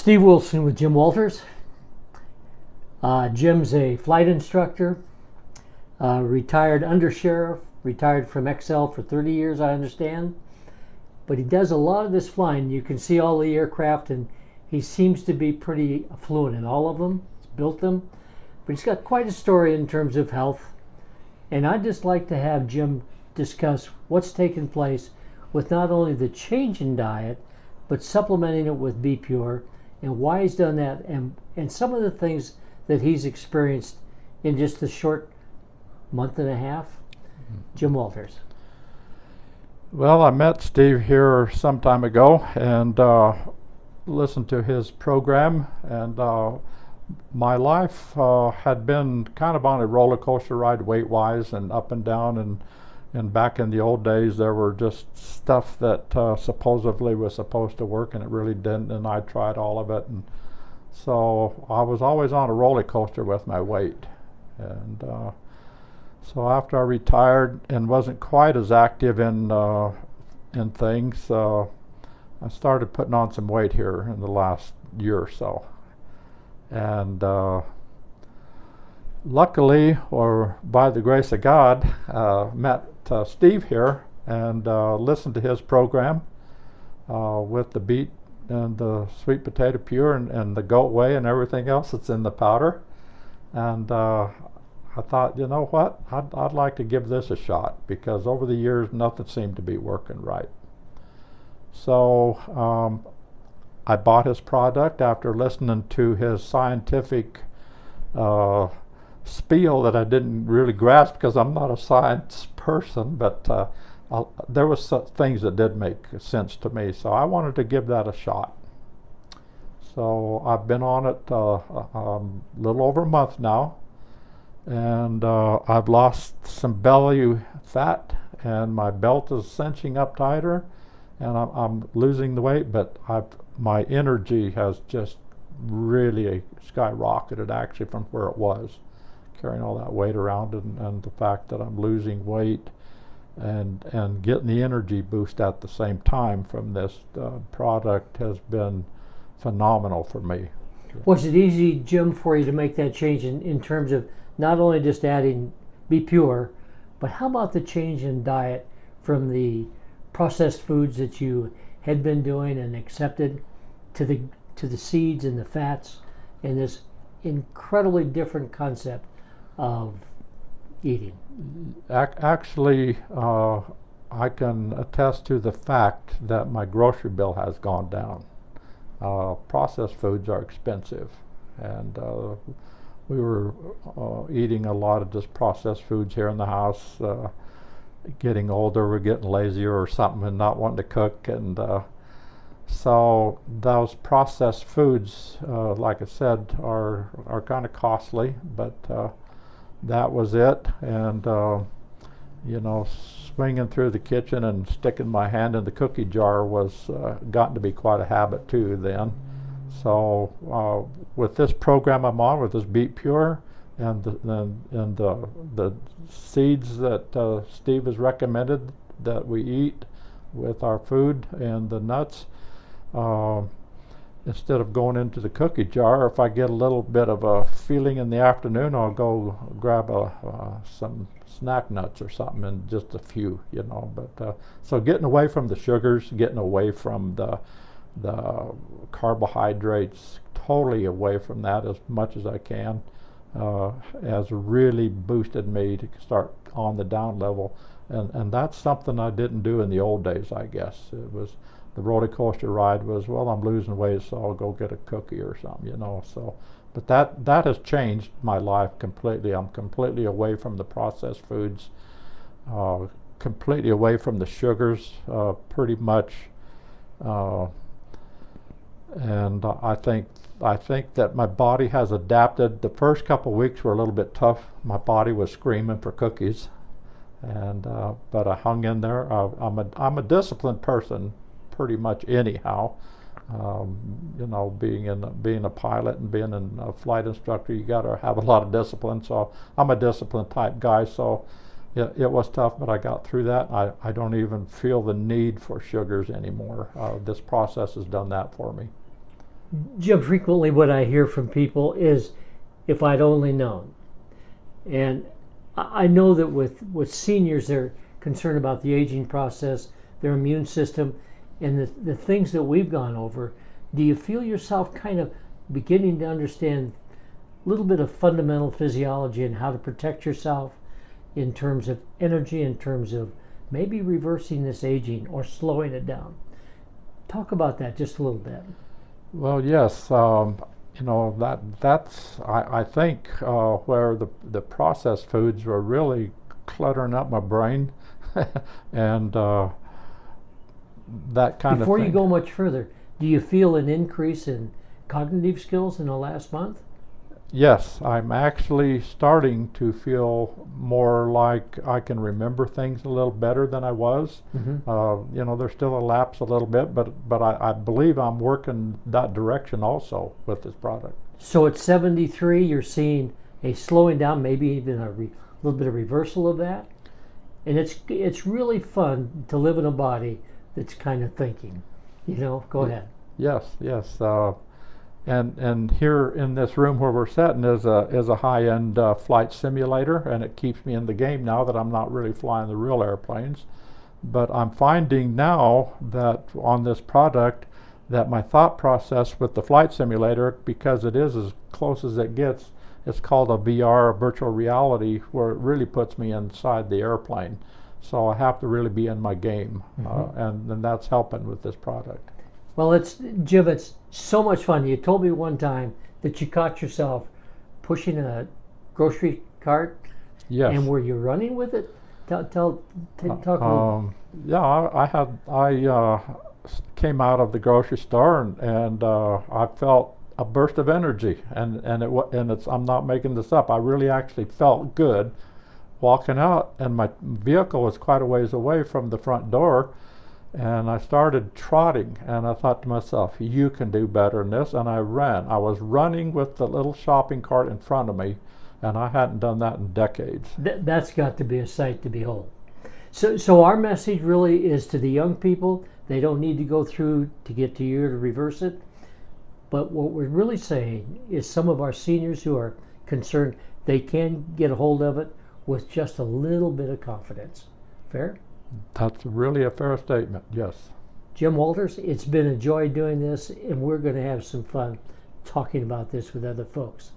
Steve Wilson with Jim Walters. Jim's a flight instructor, retired undersheriff, retired from XL for 30 years, I understand. But he does a lot of this flying. You can see all the aircraft, and he seems to be pretty fluent in all of them. He's built them. But he's got quite a story in terms of health. And I'd just like to have Jim discuss what's taken place with not only the change in diet, but supplementing it with Be Pure, and why he's done that, and some of the things that he's experienced in just the short month and a half. Jim Walters. Well, I met Steve here some time ago and listened to his program, and my life had been kind of on a roller coaster ride weight-wise and up and down, and back in the old days there were just stuff that supposedly was supposed to work and it really didn't, and I tried all of it, and so I was always on a roller coaster with my weight. And so after I retired and wasn't quite as active in things, I started putting on some weight here in the last year or so. And luckily, or by the grace of God, met Steve here and listened to his program with the beet and the sweet potato pure and the goat whey and everything else that's in the powder. And I thought, you know what, I'd like to give this a shot, because over the years nothing seemed to be working right. So I bought his product after listening to his scientific spiel that I didn't really grasp because I'm not a science person, but there was things that did make sense to me, so I wanted to give that a shot. So I've been on it a little over a month now, and I've lost some belly fat, and my belt is cinching up tighter, and I'm losing the weight, but my energy has just really skyrocketed actually from where it was, carrying all that weight around, and the fact that I'm losing weight and getting the energy boost at the same time from this product has been phenomenal for me. Was it easy, Jim, for you to make that change in terms of not only just adding Be Pure, but how about the change in diet from the processed foods that you had been doing and accepted to the seeds and the fats, and this incredibly different concept of eating? Actually, I can attest to the fact that my grocery bill has gone down. Processed foods are expensive, and we were eating a lot of just processed foods here in the house. Getting older, we're getting lazier or something and not wanting to cook, and so those processed foods, like I said, are kind of costly, but that was it. And swinging through the kitchen and sticking my hand in the cookie jar was gotten to be quite a habit too then. So with this program I'm on, with this Beet Pure and the seeds that Steve has recommended that we eat with our food, and the nuts, instead of going into the cookie jar, if I get a little bit of a feeling in the afternoon, I'll go grab some snack nuts or something, and just a few, But so getting away from the sugars, getting away from the carbohydrates, totally away from that as much as I can, has really boosted me to start on the down level. And that's something I didn't do in the old days, I guess. It was the roller coaster ride was, well, I'm losing weight, so I'll go get a cookie or something, So, but that has changed my life completely. I'm completely away from the processed foods, completely away from the sugars, pretty much. And I think that my body has adapted. The first couple of weeks were a little bit tough. My body was screaming for cookies, and but I hung in there. I'm a disciplined person, pretty much anyhow. Being a pilot and being a flight instructor, you got to have a lot of discipline. So I'm a disciplined type guy. So it was tough, but I got through that. I don't even feel the need for sugars anymore. This process has done that for me. Jim, frequently what I hear from people is, if I'd only known. And I know that with seniors, they're concerned about the aging process, their immune system, and the things that we've gone over. Do you feel yourself kind of beginning to understand a little bit of fundamental physiology and how to protect yourself in terms of energy, in terms of maybe reversing this aging or slowing it down? Talk about that just a little bit. Well, yes, you know that's I think where the processed foods were really cluttering up my brain, and that kind of thing. Before you go much further, do you feel an increase in cognitive skills in the last month? Yes, I'm actually starting to feel more like I can remember things a little better than I was. You know, there's still a lapse a little bit, but I believe I'm working that direction also with this product. So at 73, you're seeing a slowing down, maybe even a little bit of reversal of that. And it's really fun to live in a body that's kind of thinking. You know, go ahead. Yes, yes. And here in this room where we're sitting is a high-end flight simulator, and it keeps me in the game now that I'm not really flying the real airplanes. But I'm finding now that on this product that my thought process with the flight simulator, because it is as close as it gets, it's called a VR, a virtual reality, where it really puts me inside the airplane. So I have to really be in my game, and that's helping with this product. Well, Jim, it's so much fun. You told me one time that you caught yourself pushing a grocery cart. Yes. And were you running with it? Talk a little. Yeah, I came out of the grocery store and I felt a burst of energy, and I'm not making this up. I really actually felt good walking out, and my vehicle was quite a ways away from the front door. And I started trotting, and I thought to myself, you can do better than this. And I ran. I was running with the little shopping cart in front of me, and I hadn't done that in decades. That's got to be a sight to behold. So our message really is to the young people. They don't need to go through to get to you to reverse it. But what we're really saying is some of our seniors who are concerned, they can get a hold of it with just a little bit of confidence. Fair? That's really a fair statement, yes. Jim Walters, it's been a joy doing this, and we're going to have some fun talking about this with other folks.